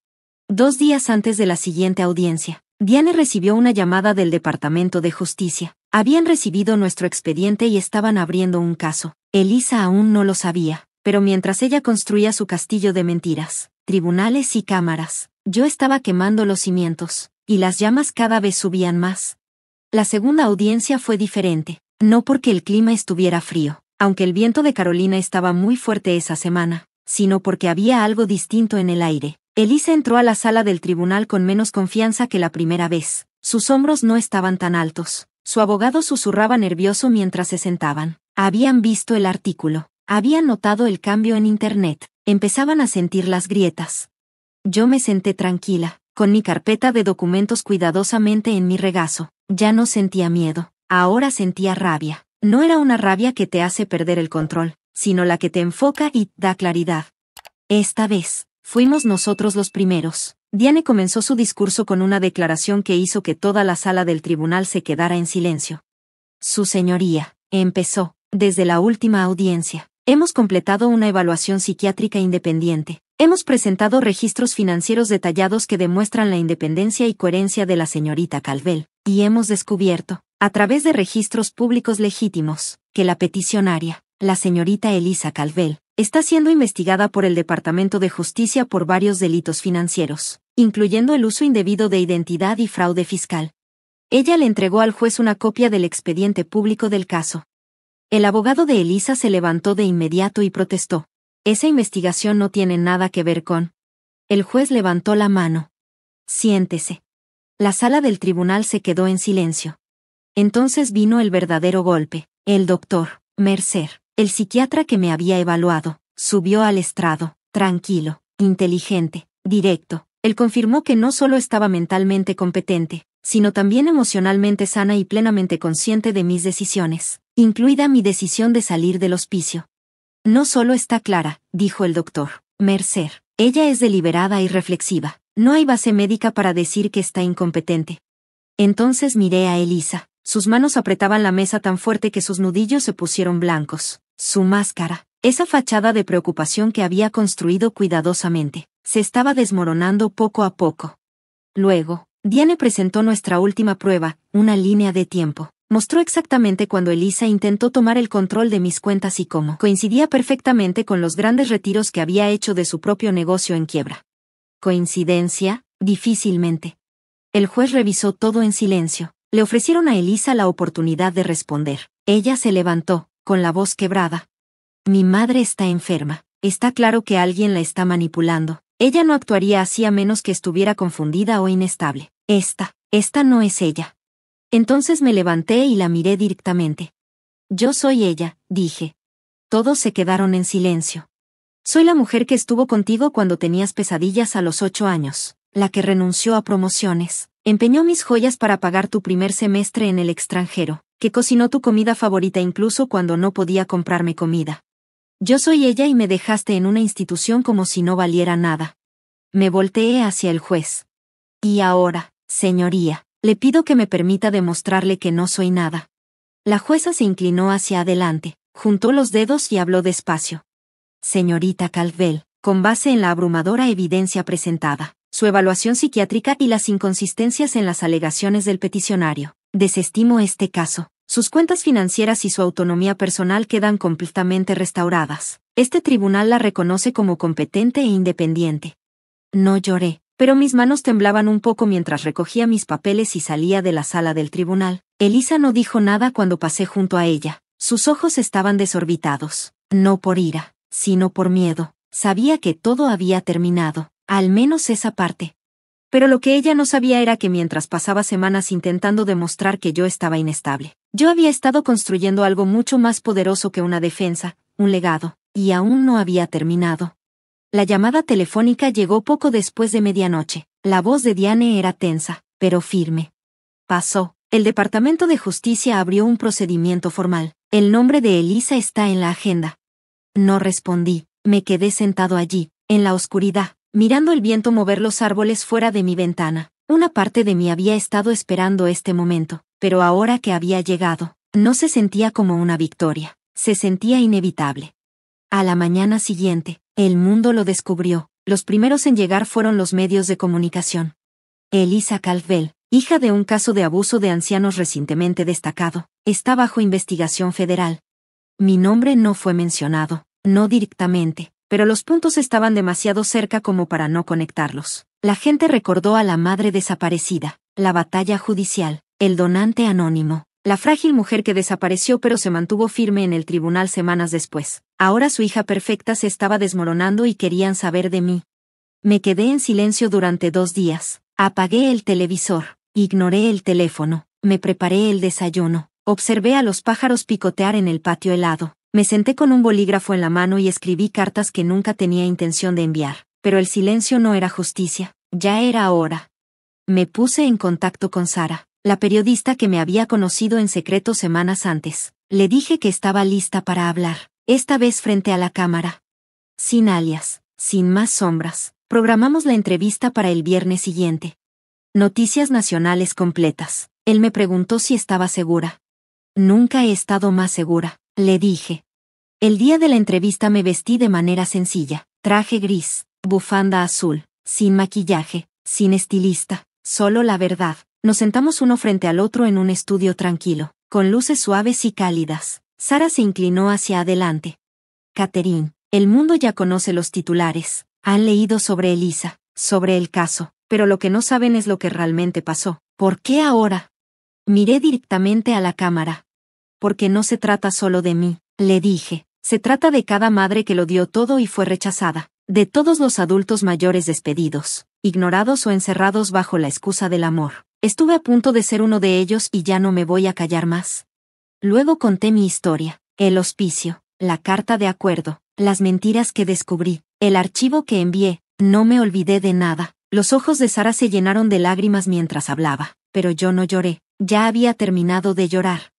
S1: 2 días antes de la siguiente audiencia, Diane recibió una llamada del Departamento de Justicia. Habían recibido nuestro expediente y estaban abriendo un caso. Elisa aún no lo sabía, pero mientras ella construía su castillo de mentiras, tribunales y cámaras, yo estaba quemando los cimientos, y las llamas cada vez subían más. La segunda audiencia fue diferente, no porque el clima estuviera frío, aunque el viento de Carolina estaba muy fuerte esa semana, sino porque había algo distinto en el aire. Elisa entró a la sala del tribunal con menos confianza que la primera vez. Sus hombros no estaban tan altos. Su abogado susurraba nervioso mientras se sentaban. Habían visto el artículo. Habían notado el cambio en Internet. Empezaban a sentir las grietas. Yo me senté tranquila, con mi carpeta de documentos cuidadosamente en mi regazo. Ya no sentía miedo. Ahora sentía rabia. No era una rabia que te hace perder el control, sino la que te enfoca y da claridad. Esta vez, fuimos nosotros los primeros. Diane comenzó su discurso con una declaración que hizo que toda la sala del tribunal se quedara en silencio. Su señoría, empezó, desde la última audiencia. Hemos completado una evaluación psiquiátrica independiente. Hemos presentado registros financieros detallados que demuestran la independencia y coherencia de la señorita Calvel, y hemos descubierto, a través de registros públicos legítimos, que la peticionaria, la señorita Elisa Calvel, está siendo investigada por el Departamento de Justicia por varios delitos financieros, incluyendo el uso indebido de identidad y fraude fiscal. Ella le entregó al juez una copia del expediente público del caso. El abogado de Elisa se levantó de inmediato y protestó. Esa investigación no tiene nada que ver con... El juez levantó la mano. Siéntese. La sala del tribunal se quedó en silencio. Entonces vino el verdadero golpe. El doctor Mercer, el psiquiatra que me había evaluado, subió al estrado, tranquilo, inteligente, directo. Él confirmó que no solo estaba mentalmente competente, sino también emocionalmente sana y plenamente consciente de mis decisiones, incluida mi decisión de salir del hospicio. No solo está clara, dijo el doctor Mercer, ella es deliberada y reflexiva. No hay base médica para decir que está incompetente. Entonces miré a Elisa. Sus manos apretaban la mesa tan fuerte que sus nudillos se pusieron blancos. Su máscara, esa fachada de preocupación que había construido cuidadosamente, se estaba desmoronando poco a poco. Luego, Diane presentó nuestra última prueba, una línea de tiempo. Mostró exactamente cuando Elisa intentó tomar el control de mis cuentas y cómo coincidía perfectamente con los grandes retiros que había hecho de su propio negocio en quiebra. ¿Coincidencia? Difícilmente. El juez revisó todo en silencio. Le ofrecieron a Elisa la oportunidad de responder. Ella se levantó, con la voz quebrada. Mi madre está enferma. Está claro que alguien la está manipulando. Ella no actuaría así a menos que estuviera confundida o inestable. Esta no es ella. Entonces me levanté y la miré directamente. Yo soy ella, dije. Todos se quedaron en silencio. Soy la mujer que estuvo contigo cuando tenías pesadillas a los 8 años, la que renunció a promociones, empeñó mis joyas para pagar tu primer semestre en el extranjero, que cocinó tu comida favorita incluso cuando no podía comprarme comida. Yo soy ella y me dejaste en una institución como si no valiera nada. Me volteé hacia el juez. Y ahora, señoría, le pido que me permita demostrarle que no soy nada. La jueza se inclinó hacia adelante, juntó los dedos y habló despacio. Señorita Calvel, con base en la abrumadora evidencia presentada, su evaluación psiquiátrica y las inconsistencias en las alegaciones del peticionario, desestimo este caso. Sus cuentas financieras y su autonomía personal quedan completamente restauradas. Este tribunal la reconoce como competente e independiente. No lloré, pero mis manos temblaban un poco mientras recogía mis papeles y salía de la sala del tribunal. Elisa no dijo nada cuando pasé junto a ella. Sus ojos estaban desorbitados, no por ira, sino por miedo. Sabía que todo había terminado, al menos esa parte. Pero lo que ella no sabía era que mientras pasaba semanas intentando demostrar que yo estaba inestable, yo había estado construyendo algo mucho más poderoso que una defensa, un legado, y aún no había terminado. La llamada telefónica llegó poco después de medianoche. La voz de Diane era tensa, pero firme. Pasó, El Departamento de Justicia abrió un procedimiento formal. El nombre de Elisa está en la agenda. No respondí. Me quedé sentado allí, en la oscuridad, mirando el viento mover los árboles fuera de mi ventana. Una parte de mí había estado esperando este momento, pero ahora que había llegado, no se sentía como una victoria, se sentía inevitable. A la mañana siguiente, el mundo lo descubrió. Los primeros en llegar fueron los medios de comunicación. Elisa Caldwell, hija de un caso de abuso de ancianos recientemente destacado, está bajo investigación federal. Mi nombre no fue mencionado, no directamente, pero los puntos estaban demasiado cerca como para no conectarlos. La gente recordó a la madre desaparecida, la batalla judicial, el donante anónimo, la frágil mujer que desapareció pero se mantuvo firme en el tribunal semanas después. Ahora su hija perfecta se estaba desmoronando y querían saber de mí. Me quedé en silencio durante 2 días. Apagué el televisor, ignoré el teléfono, me preparé el desayuno, observé a los pájaros picotear en el patio helado. Me senté con un bolígrafo en la mano y escribí cartas que nunca tenía intención de enviar. Pero el silencio no era justicia, ya era hora. Me puse en contacto con Sara, la periodista que me había conocido en secreto semanas antes. Le dije que estaba lista para hablar, esta vez frente a la cámara. Sin alias, sin más sombras, programamos la entrevista para el viernes siguiente. Noticias nacionales completas. Él me preguntó si estaba segura. Nunca he estado más segura, le dije. El día de la entrevista me vestí de manera sencilla, traje gris, bufanda azul, sin maquillaje, sin estilista, solo la verdad. Nos sentamos uno frente al otro en un estudio tranquilo, con luces suaves y cálidas. Sara se inclinó hacia adelante. Catherine, el mundo ya conoce los titulares, han leído sobre Elisa, sobre el caso, pero lo que no saben es lo que realmente pasó. ¿Por qué ahora? Miré directamente a la cámara. Porque no se trata solo de mí, le dije. Se trata de cada madre que lo dio todo y fue rechazada, de todos los adultos mayores despedidos, ignorados o encerrados bajo la excusa del amor. Estuve a punto de ser uno de ellos y ya no me voy a callar más. Luego conté mi historia, el hospicio, la carta de acuerdo, las mentiras que descubrí, el archivo que envié. No me olvidé de nada. Los ojos de Sara se llenaron de lágrimas mientras hablaba, pero yo no lloré, ya había terminado de llorar.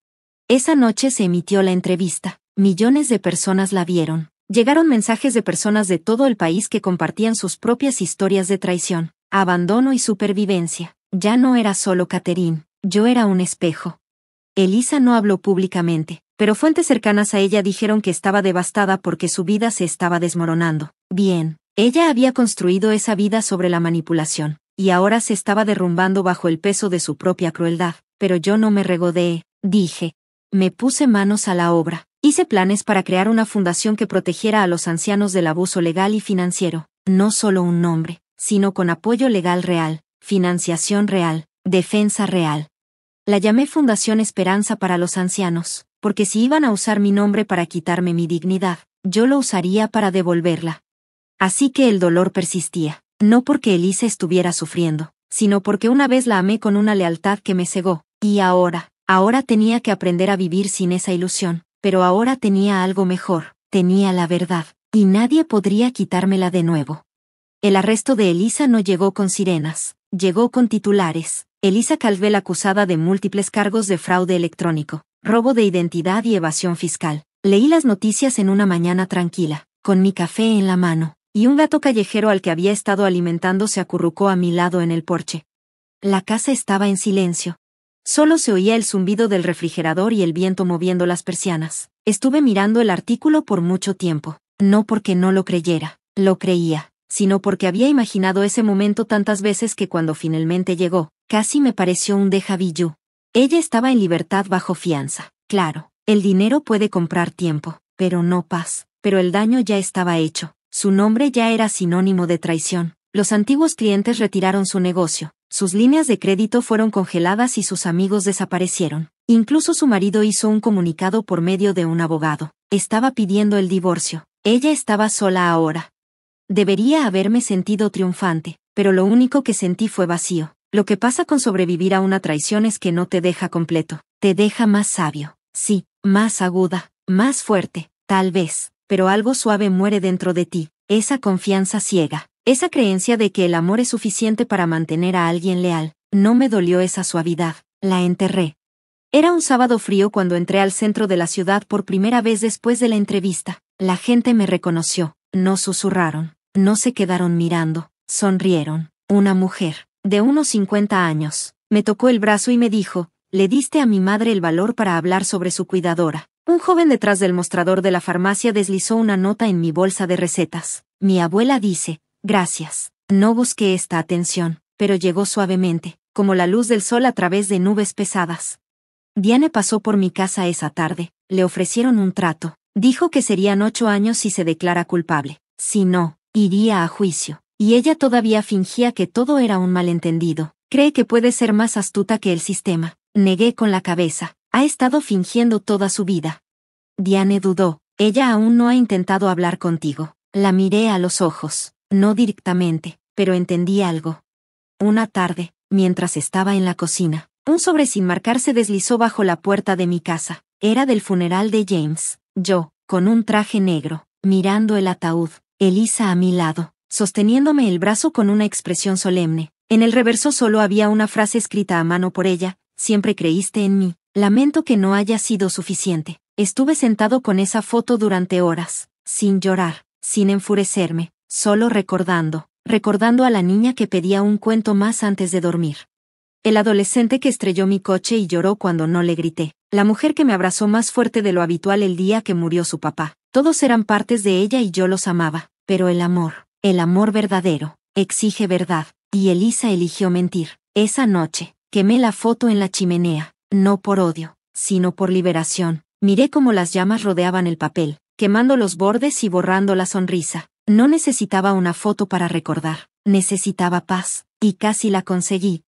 S1: Esa noche se emitió la entrevista. Millones de personas la vieron. Llegaron mensajes de personas de todo el país que compartían sus propias historias de traición, abandono y supervivencia. Ya no era solo Catherine, yo era un espejo. Elisa no habló públicamente, pero fuentes cercanas a ella dijeron que estaba devastada porque su vida se estaba desmoronando. Bien, ella había construido esa vida sobre la manipulación, y ahora se estaba derrumbando bajo el peso de su propia crueldad. Pero yo no me regodeé, dije. Me puse manos a la obra. Hice planes para crear una fundación que protegiera a los ancianos del abuso legal y financiero, no solo un nombre, sino con apoyo legal real, financiación real, defensa real. La llamé Fundación Esperanza para los Ancianos, porque si iban a usar mi nombre para quitarme mi dignidad, yo lo usaría para devolverla. Así que el dolor persistía, no porque Elisa estuviera sufriendo, sino porque una vez la amé con una lealtad que me cegó, y ahora tenía que aprender a vivir sin esa ilusión. Pero ahora tenía algo mejor, tenía la verdad, y nadie podría quitármela de nuevo. El arresto de Elisa no llegó con sirenas, llegó con titulares. Elisa Caldwell acusada de múltiples cargos de fraude electrónico, robo de identidad y evasión fiscal. Leí las noticias en una mañana tranquila, con mi café en la mano, y un gato callejero al que había estado alimentando se acurrucó a mi lado en el porche. La casa estaba en silencio. Solo se oía el zumbido del refrigerador y el viento moviendo las persianas. Estuve mirando el artículo por mucho tiempo, no porque no lo creyera, lo creía, sino porque había imaginado ese momento tantas veces que cuando finalmente llegó, casi me pareció un déjà vu. Ella estaba en libertad bajo fianza. Claro, el dinero puede comprar tiempo, pero no paz. Pero el daño ya estaba hecho. Su nombre ya era sinónimo de traición. Los antiguos clientes retiraron su negocio. Sus líneas de crédito fueron congeladas y sus amigos desaparecieron. Incluso su marido hizo un comunicado por medio de un abogado. Estaba pidiendo el divorcio. Ella estaba sola ahora. Debería haberme sentido triunfante, pero lo único que sentí fue vacío. Lo que pasa con sobrevivir a una traición es que no te deja completo. Te deja más sabio. Sí, más aguda, más fuerte, tal vez, pero algo suave muere dentro de ti. Esa confianza ciega. Esa creencia de que el amor es suficiente para mantener a alguien leal. No me dolió esa suavidad, La enterré. Era un sábado frío cuando entré al centro de la ciudad por primera vez después de la entrevista. La gente me reconoció, no susurraron, no se quedaron mirando, sonrieron. Una mujer, de unos 50 años, me tocó el brazo y me dijo, le diste a mi madre el valor para hablar sobre su cuidadora. Un joven detrás del mostrador de la farmacia deslizó una nota en mi bolsa de recetas. Mi abuela dice, gracias. No busqué esta atención, pero llegó suavemente, como la luz del sol a través de nubes pesadas. Diane pasó por mi casa esa tarde, le ofrecieron un trato. Dijo que serían 8 años si se declara culpable. Si no, iría a juicio. Y ella todavía fingía que todo era un malentendido. Cree que puede ser más astuta que el sistema. Negué con la cabeza. Ha estado fingiendo toda su vida. Diane dudó. Ella aún no ha intentado hablar contigo. La miré a los ojos. No directamente, pero entendí algo. Una tarde, mientras estaba en la cocina, un sobre sin marcar se deslizó bajo la puerta de mi casa. Era del funeral de James. Yo, con un traje negro, mirando el ataúd, Elisa a mi lado, sosteniéndome el brazo con una expresión solemne. En el reverso solo había una frase escrita a mano por ella, siempre creíste en mí, lamento que no haya sido suficiente. Estuve sentado con esa foto durante horas, sin llorar, sin enfurecerme, solo recordando a la niña que pedía un cuento más antes de dormir. El adolescente que estrelló mi coche y lloró cuando no le grité. La mujer que me abrazó más fuerte de lo habitual el día que murió su papá. Todos eran partes de ella y yo los amaba. Pero el amor verdadero, exige verdad. Y Elisa eligió mentir. Esa noche, quemé la foto en la chimenea. No por odio, sino por liberación. Miré cómo las llamas rodeaban el papel, quemando los bordes y borrando la sonrisa. No necesitaba una foto para recordar. Necesitaba paz. Y casi la conseguí.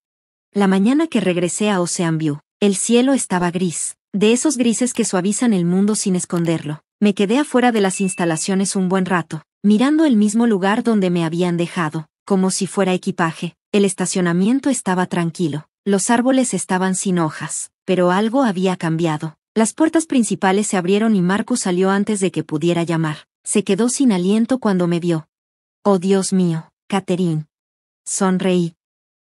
S1: La mañana que regresé a Ocean View, el cielo estaba gris, de esos grises que suavizan el mundo sin esconderlo. Me quedé afuera de las instalaciones un buen rato, mirando el mismo lugar donde me habían dejado, como si fuera equipaje. El estacionamiento estaba tranquilo, los árboles estaban sin hojas, pero algo había cambiado. Las puertas principales se abrieron y Marcus salió antes de que pudiera llamar. Se quedó sin aliento cuando me vio. Oh Dios mío, Catherine. Sonreí.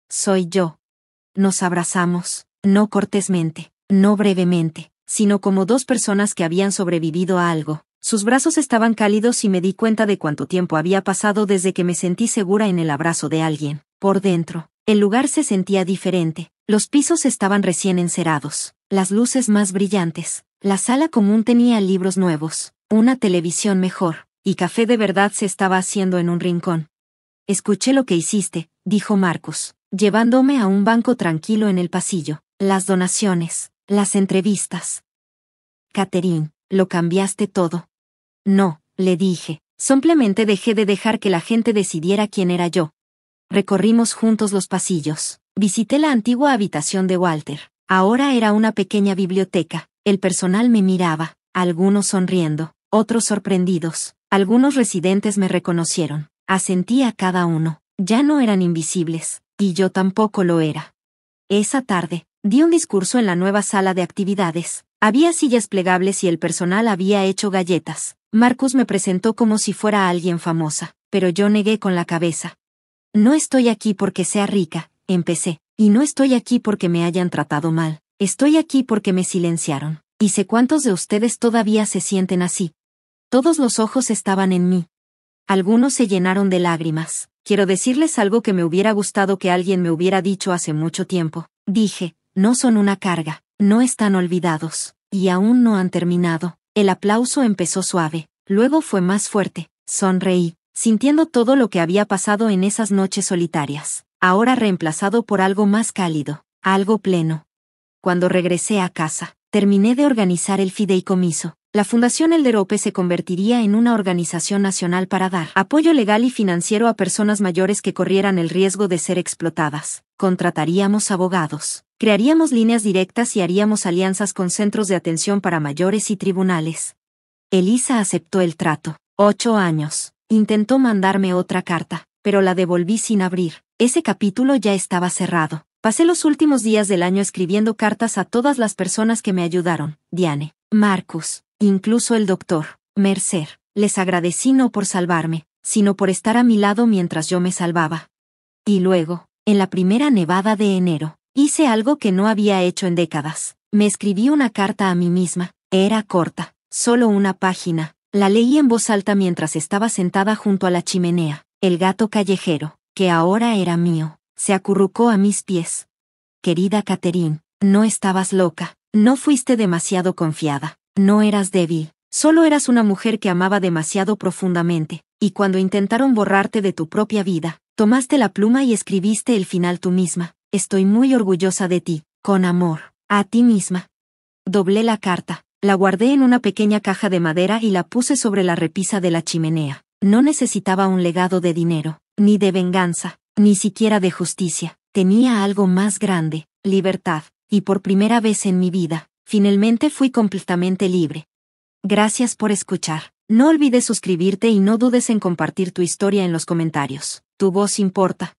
S1: Soy yo. Nos abrazamos, no cortésmente, no brevemente, sino como dos personas que habían sobrevivido a algo. Sus brazos estaban cálidos y me di cuenta de cuánto tiempo había pasado desde que me sentí segura en el abrazo de alguien. Por dentro, el lugar se sentía diferente. Los pisos estaban recién encerados, las luces más brillantes. La sala común tenía libros nuevos, una televisión mejor, y café de verdad se estaba haciendo en un rincón. Escuché lo que hiciste, dijo Marcus, llevándome a un banco tranquilo en el pasillo. Las donaciones, las entrevistas. Catherine, lo cambiaste todo. No, le dije, simplemente dejé de dejar que la gente decidiera quién era yo. Recorrimos juntos los pasillos. Visité la antigua habitación de Walter. Ahora era una pequeña biblioteca. El personal me miraba, algunos sonriendo, otros sorprendidos. Algunos residentes me reconocieron. Asentí a cada uno. Ya no eran invisibles, y yo tampoco lo era. Esa tarde, di un discurso en la nueva sala de actividades. Había sillas plegables y el personal había hecho galletas. Marcus me presentó como si fuera alguien famosa, pero yo negué con la cabeza. No estoy aquí porque sea rica, empecé, y no estoy aquí porque me hayan tratado mal. Estoy aquí porque me silenciaron. Y sé cuántos de ustedes todavía se sienten así. Todos los ojos estaban en mí. Algunos se llenaron de lágrimas. Quiero decirles algo que me hubiera gustado que alguien me hubiera dicho hace mucho tiempo. Dije, no son una carga, no están olvidados, y aún no han terminado. El aplauso empezó suave, luego fue más fuerte. Sonreí, sintiendo todo lo que había pasado en esas noches solitarias, ahora reemplazado por algo más cálido, algo pleno. Cuando regresé a casa, terminé de organizar el fideicomiso. La Fundación Elderope se convertiría en una organización nacional para dar apoyo legal y financiero a personas mayores que corrieran el riesgo de ser explotadas. Contrataríamos abogados, crearíamos líneas directas y haríamos alianzas con centros de atención para mayores y tribunales. Elisa aceptó el trato. 8 años. Intentó mandarme otra carta, pero la devolví sin abrir. Ese capítulo ya estaba cerrado. Pasé los últimos días del año escribiendo cartas a todas las personas que me ayudaron. Diane, Marcus, incluso el doctor Mercer. Les agradecí no por salvarme, sino por estar a mi lado mientras yo me salvaba. Y luego, en la primera nevada de enero, Hice algo que no había hecho en décadas. Me escribí una carta a mí misma. Era corta, solo una página. La leí en voz alta mientras estaba sentada junto a la chimenea. El gato callejero, que ahora era mío, se acurrucó a mis pies. Querida Catherine, no estabas loca, no fuiste demasiado confiada, no eras débil, solo eras una mujer que amaba demasiado profundamente, y cuando intentaron borrarte de tu propia vida, tomaste la pluma y escribiste el final tú misma. Estoy muy orgullosa de ti, con amor, a ti misma. Doblé la carta, la guardé en una pequeña caja de madera y la puse sobre la repisa de la chimenea. No necesitaba un legado de dinero, ni de venganza, ni siquiera de justicia. Tenía algo más grande, libertad, y por primera vez en mi vida, finalmente fui completamente libre. Gracias por escuchar. No olvides suscribirte y no dudes en compartir tu historia en los comentarios. Tu voz importa.